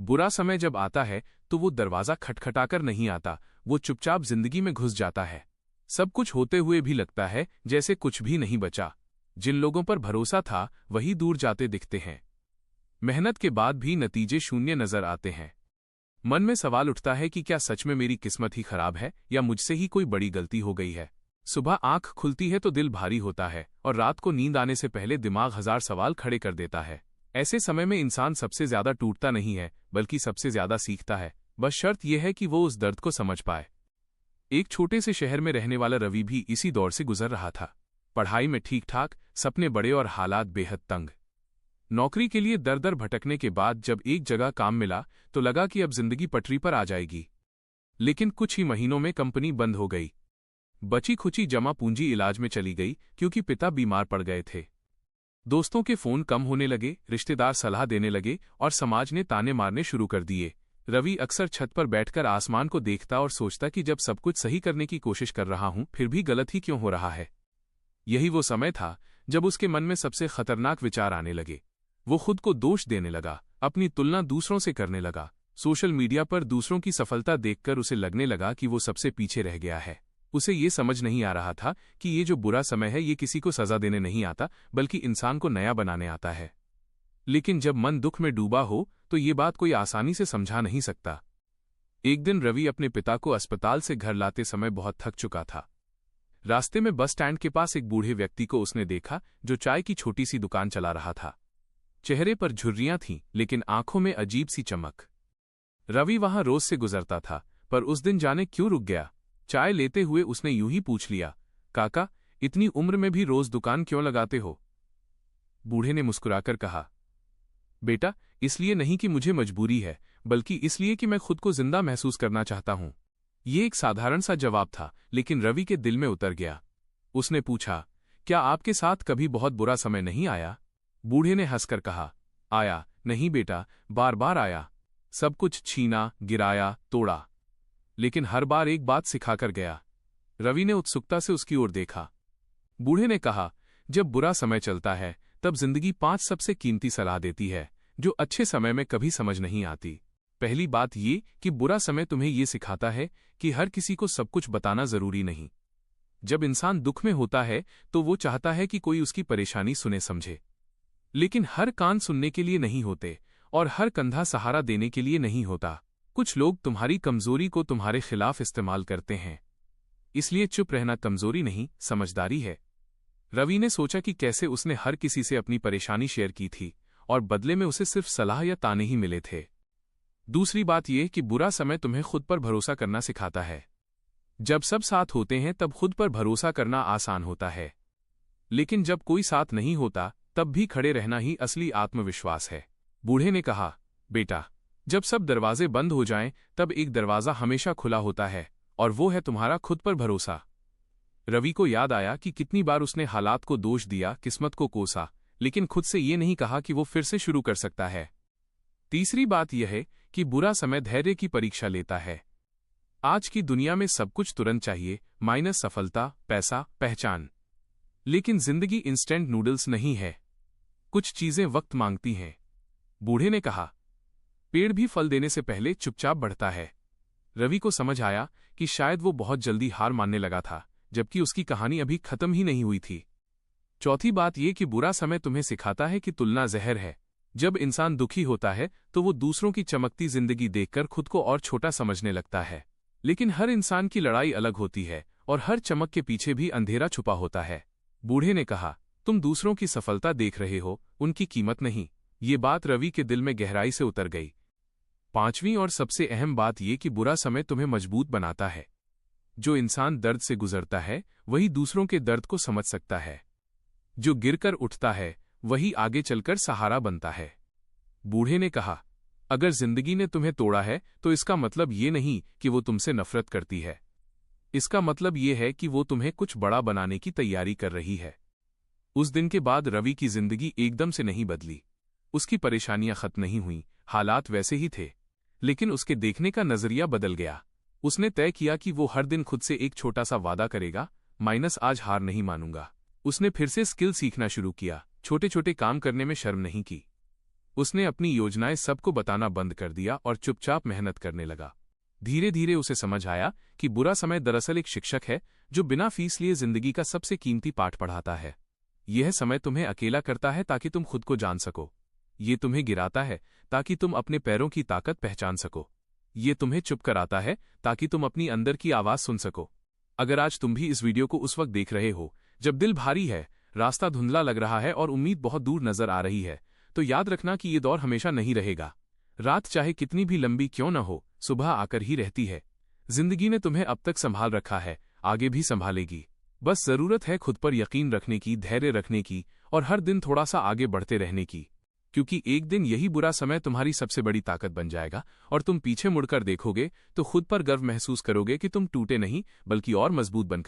बुरा समय जब आता है तो वो दरवाजा खटखटाकर नहीं आता, वो चुपचाप जिंदगी में घुस जाता है। सब कुछ होते हुए भी लगता है जैसे कुछ भी नहीं बचा। जिन लोगों पर भरोसा था वही दूर जाते दिखते हैं। मेहनत के बाद भी नतीजे शून्य नजर आते हैं। मन में सवाल उठता है कि क्या सच में मेरी किस्मत ही खराब है या मुझसे ही कोई बड़ी गलती हो गई है। सुबह आंख खुलती है तो दिल भारी होता है और रात को नींद आने से पहले दिमाग हजार सवाल खड़े कर देता है। ऐसे समय में इंसान सबसे ज्यादा टूटता नहीं है बल्कि सबसे ज्यादा सीखता है। बस शर्त यह है कि वो उस दर्द को समझ पाए। एक छोटे से शहर में रहने वाला रवि भी इसी दौर से गुजर रहा था। पढ़ाई में ठीक ठाक, सपने बड़े और हालात बेहद तंग। नौकरी के लिए दर दर भटकने के बाद जब एक जगह काम मिला तो लगा कि अब जिंदगी पटरी पर आ जाएगी। लेकिन कुछ ही महीनों में कंपनी बंद हो गई। बची खुची जमा पूंजी इलाज में चली गई क्योंकि पिता बीमार पड़ गए थे। दोस्तों के फोन कम होने लगे, रिश्तेदार सलाह देने लगे और समाज ने ताने मारने शुरू कर दिए। रवि अक्सर छत पर बैठकर आसमान को देखता और सोचता कि जब सब कुछ सही करने की कोशिश कर रहा हूं फिर भी गलत ही क्यों हो रहा है। यही वो समय था जब उसके मन में सबसे खतरनाक विचार आने लगे। वो खुद को दोष देने लगा, अपनी तुलना दूसरों से करने लगा। सोशल मीडिया पर दूसरों की सफलता देखकर उसे लगने लगा कि वो सबसे पीछे रह गया है। उसे ये समझ नहीं आ रहा था कि ये जो बुरा समय है ये किसी को सजा देने नहीं आता बल्कि इंसान को नया बनाने आता है। लेकिन जब मन दुख में डूबा हो तो ये बात कोई आसानी से समझा नहीं सकता। एक दिन रवि अपने पिता को अस्पताल से घर लाते समय बहुत थक चुका था। रास्ते में बस स्टैंड के पास एक बूढ़े व्यक्ति को उसने देखा जो चाय की छोटी सी दुकान चला रहा था। चेहरे पर झुर्रियां थीं लेकिन आंखों में अजीब सी चमक। रवि वहां रोज से गुजरता था पर उस दिन जाने क्यों रुक गया। चाय लेते हुए उसने यूं ही पूछ लिया, काका, इतनी उम्र में भी रोज दुकान क्यों लगाते हो? बूढ़े ने मुस्कुराकर कहा, बेटा, इसलिए नहीं कि मुझे मजबूरी है बल्कि इसलिए कि मैं खुद को जिंदा महसूस करना चाहता हूं। ये एक साधारण सा जवाब था लेकिन रवि के दिल में उतर गया। उसने पूछा, क्या आपके साथ कभी बहुत बुरा समय नहीं आया? बूढ़े ने हंसकर कहा, आया नहीं बेटा, बार बार आया। सब कुछ छीना, गिराया, तोड़ा, लेकिन हर बार एक बात सिखाकर गया। रवि ने उत्सुकता से उसकी ओर देखा। बूढ़े ने कहा, जब बुरा समय चलता है तब जिंदगी 5 सबसे कीमती सलाह देती है जो अच्छे समय में कभी समझ नहीं आती। पहली बात ये कि बुरा समय तुम्हें ये सिखाता है कि हर किसी को सब कुछ बताना जरूरी नहीं। जब इंसान दुख में होता है तो वो चाहता है कि कोई उसकी परेशानी सुने समझे, लेकिन हर कान सुनने के लिए नहीं होते और हर कंधा सहारा देने के लिए नहीं होता। कुछ लोग तुम्हारी कमजोरी को तुम्हारे खिलाफ इस्तेमाल करते हैं, इसलिए चुप रहना कमजोरी नहीं, समझदारी है। रवि ने सोचा कि कैसे उसने हर किसी से अपनी परेशानी शेयर की थी और बदले में उसे सिर्फ सलाह या ताने ही मिले थे। दूसरी बात यह कि बुरा समय तुम्हें खुद पर भरोसा करना सिखाता है। जब सब साथ होते हैं तब खुद पर भरोसा करना आसान होता है, लेकिन जब कोई साथ नहीं होता तब भी खड़े रहना ही असली आत्मविश्वास है। बूढ़े ने कहा, बेटा, जब सब दरवाजे बंद हो जाएं तब एक दरवाजा हमेशा खुला होता है और वो है तुम्हारा खुद पर भरोसा। रवि को याद आया कि कितनी बार उसने हालात को दोष दिया, किस्मत को कोसा, लेकिन खुद से ये नहीं कहा कि वो फिर से शुरू कर सकता है। तीसरी बात यह है कि बुरा समय धैर्य की परीक्षा लेता है। आज की दुनिया में सब कुछ तुरंत चाहिए, माइनस सफलता, पैसा, पहचान। लेकिन जिंदगी इंस्टेंट नूडल्स नहीं है, कुछ चीजें वक्त मांगती हैं। बूढ़े ने कहा, पेड़ भी फल देने से पहले चुपचाप बढ़ता है। रवि को समझ आया कि शायद वो बहुत जल्दी हार मानने लगा था, जबकि उसकी कहानी अभी खत्म ही नहीं हुई थी। चौथी बात यह कि बुरा समय तुम्हें सिखाता है कि तुलना जहर है। जब इंसान दुखी होता है तो वो दूसरों की चमकती जिंदगी देखकर खुद को और छोटा समझने लगता है। लेकिन हर इंसान की लड़ाई अलग होती है और हर चमक के पीछे भी अंधेरा छुपा होता है। बूढ़े ने कहा, तुम दूसरों की सफलता देख रहे हो, उनकी कीमत नहीं। ये बात रवि के दिल में गहराई से उतर गई। पांचवीं और सबसे अहम बात यह कि बुरा समय तुम्हें मजबूत बनाता है। जो इंसान दर्द से गुजरता है वही दूसरों के दर्द को समझ सकता है। जो गिरकर उठता है वही आगे चलकर सहारा बनता है। बूढ़े ने कहा, अगर जिंदगी ने तुम्हें तोड़ा है तो इसका मतलब ये नहीं कि वो तुमसे नफरत करती है। इसका मतलब ये है कि वो तुम्हें कुछ बड़ा बनाने की तैयारी कर रही है। उस दिन के बाद रवि की जिंदगी एकदम से नहीं बदली। उसकी परेशानियां खत्म नहीं हुईं, हालात वैसे ही थे, लेकिन उसके देखने का नजरिया बदल गया। उसने तय किया कि वो हर दिन खुद से एक छोटा सा वादा करेगा, माइनस आज हार नहीं मानूंगा। उसने फिर से स्किल सीखना शुरू किया, छोटे छोटे काम करने में शर्म नहीं की। उसने अपनी योजनाएं सबको बताना बंद कर दिया और चुपचाप मेहनत करने लगा। धीरे धीरे उसे समझ आया कि बुरा समय दरअसल एक शिक्षक है जो बिना फीस लिए जिंदगी का सबसे कीमती पाठ पढ़ाता है। यह समय तुम्हें अकेला करता है ताकि तुम खुद को जान सको। ये तुम्हें गिराता है ताकि तुम अपने पैरों की ताकत पहचान सको। ये तुम्हें चुप कराता है ताकि तुम अपनी अंदर की आवाज सुन सको। अगर आज तुम भी इस वीडियो को उस वक्त देख रहे हो जब दिल भारी है, रास्ता धुंधला लग रहा है और उम्मीद बहुत दूर नजर आ रही है, तो याद रखना कि ये दौर हमेशा नहीं रहेगा। रात चाहे कितनी भी लंबी क्यों न हो, सुबह आकर ही रहती है। जिंदगी ने तुम्हें अब तक संभाल रखा है, आगे भी संभालेगी। बस जरूरत है खुद पर यकीन रखने की, धैर्य रखने की और हर दिन थोड़ा सा आगे बढ़ते रहने की। क्योंकि एक दिन यही बुरा समय तुम्हारी सबसे बड़ी ताकत बन जाएगा और तुम पीछे मुड़कर देखोगे तो खुद पर गर्व महसूस करोगे कि तुम टूटे नहीं बल्कि और मजबूत बनकर